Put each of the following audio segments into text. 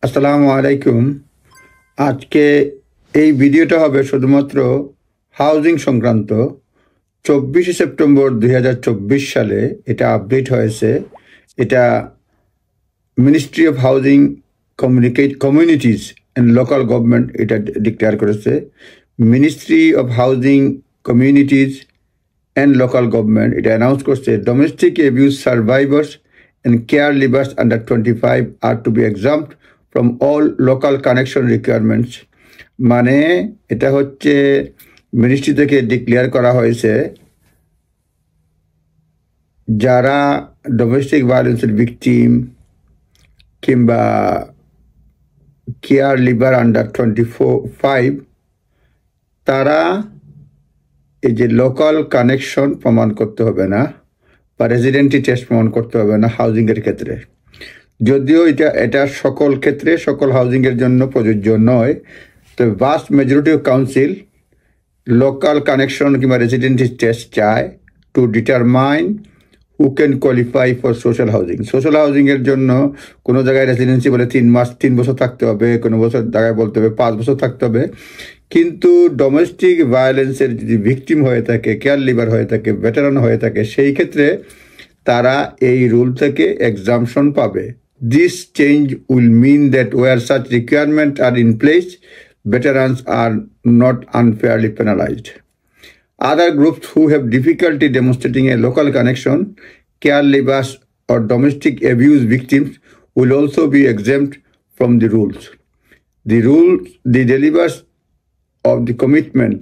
আসসালামু আলাইকুম। আজকে এই ভিডিওটা হবে শুধুমাত্র হাউজিং সংক্রান্ত। 24 সেপ্টেম্বর 2024 সালে এটা আপডেট হয়েছে। এটা ministry of housing communities and local government এটা ডিক্লেয়ার করেছে। Ministry of housing communities and local government এটা অ্যানাউন্স করছে domestic abuse survivors and care leavers under 25 are to be exempted from all local connection requirements. মানে এটা হচ্ছে মিনিস্ট্রি থেকে declare করা হয়েছে যারা ডোমেস্টিক ভায়োলেন্সের ভিকটিম কিংবা কেয়ার লিভার আন্ডার 25 তারা এই যে লোকাল কানেকশন প্রমাণ করতে হবে না বা রেসিডেন্টি টেস্ট প্রমাণ করতে হবে না হাউজিংয়ের ক্ষেত্রে। যদিও এটা সকল ক্ষেত্রে সকল হাউজিংয়ের জন্য প্রযোজ্য নয়, তবে vast majority of council local connection কিংবা রেসিডেন্টি টেস্ট চায় to determine who can qualify for social housing. Social হাউজিংয়ের জন্য কোনো জায়গায় রেসিডেন্সি বলে 3 বছর থাকতে হবে, কোনো বছর জায়গায় বলতে হবে 5 বছর থাকতে হবে। কিন্তু ডোমেস্টিক ভায়োলেন্সের যদি ভিকটিম হয়ে থাকে, কেয়ার লিভার হয়ে থাকে, ভেটারান হয়ে থাকে, সেই ক্ষেত্রে তারা এই রুল থেকে এক্সাম্পশন পাবে। This change will mean that where such requirement are in place, veterans are not unfairly penalized. Other groups who have difficulty demonstrating a local connection, care leavers or domestic abuse victims will also be exempt from the rules. The delivers of the commitment.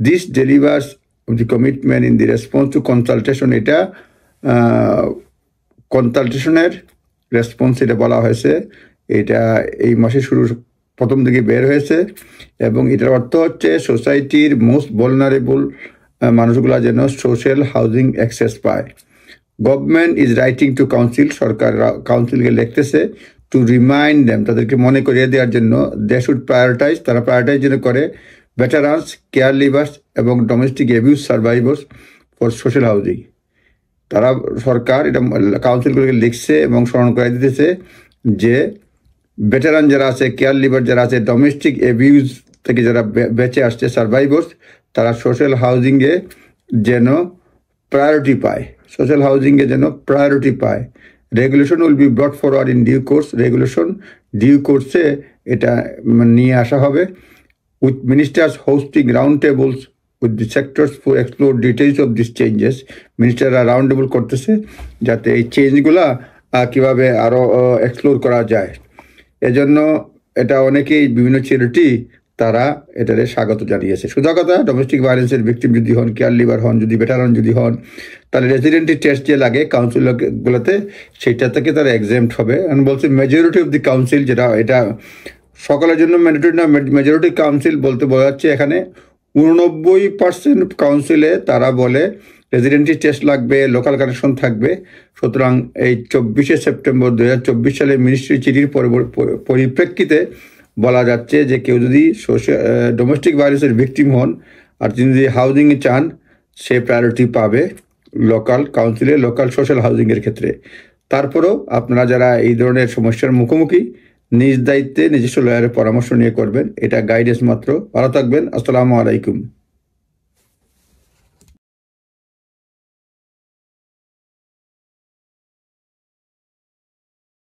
This delivers of the commitment in the response to consultation. এটা কনসালটেশনের response এটা বলা হয়েছে। এটা এই মাসে প্রথম দিকে বের হয়েছে এবং এটার অর্থ হচ্ছে সোসাইটির মোস্ট ভলনারেবল মানুষগুলা যেন সোশ্যাল হাউজিং অ্যাক্সেস পায়। Government is writing to council, সরকার কাউন্সিলকে লিখতেছে টু রিমাইন্ড দেম, তাদেরকে মনে করিয়ে দেওয়ার জন্য দে শুড প্রায়োরিটাইজ, তারা প্রায়োরিটাইজ যেন করে ভেটারান্স, কেয়ার লিভার্স এবং domestic abuse survivors for social housing. তারা সরকার এটা কাউন্সিলগুলোকে লিখছে এবং স্মরণ করে দিতেছে যে ভেটারান যারা আছে, কেয়ার লিভার যারা আছে, ডোমেস্টিক অ্যাবিউজ থেকে যারা বেঁচে আসছে সার্ভাইভার্স, তারা সোশ্যাল হাউজিংয়ে যেন প্রায়োরিটি পায়, সোশ্যাল হাউজিংয়ে যেন প্রায়োরিটি পায়। Regulation will be brought forward in due course, regulation due কোর্সে এটা নিয়ে আসা হবে। With ministers hosting round tables with the sectors for explore details of this changes. মিনিস্টাররা রাউন্ড টেবল করতেছে যাতে এই চেঞ্জগুলা কীভাবে আরও এক্সপ্লোর করা যায়। এজন্য এটা অনেকেই বিভিন্ন চ্যারিটি তারা এটারে স্বাগত জানিয়েছে। সোজা কথা, ডোমেস্টিক ভায়োলেন্সের ভিকটিম যদি হন, কেয়ার লিভার হন, যদি ভেটারান যদি হন, তাহলে রেসিডেন্টি টেস্ট যে লাগে কাউন্সিলগুলোতে সেইটা থেকে তারা এক্সাম্পট হবে। আমি বলছি মেজরিটি অফ দি কাউন্সিল, যেটা এটা সকলের জন্য ম্যান্ডেটরি না, মেজরিটি কাউন্সিল বলতে বোঝাচ্ছে এখানে 89% কাউন্সিলে তারা বলে রেসিডেন্টি টেস্ট লাগবে, লোকাল কানেকশন থাকবে। সুতরাং এই 24 সেপ্টেম্বর 2024 সালে মিনিস্ট্রি চিঠির পরিপ্রেক্ষিতে বলা যাচ্ছে যে কেউ যদি ডোমেস্টিক ভায়োলেন্সের ভিকটিম হন আর তিনি যদি হাউজিংয়ে চান, সে প্রায়োরিটি পাবে লোকাল কাউন্সিলে, লোকাল সোশ্যাল হাউজিংয়ের ক্ষেত্রে। তারপরেও আপনারা যারা এই ধরনের সমস্যার মুখোমুখি, নিজ দায়িত্বে নিজস্ব লয়ারের পরামর্শ নিয়ে করবেন, এটা গাইডেন্স মাত্র। ভালো থাকবেন। আসসালামু আলাইকুম।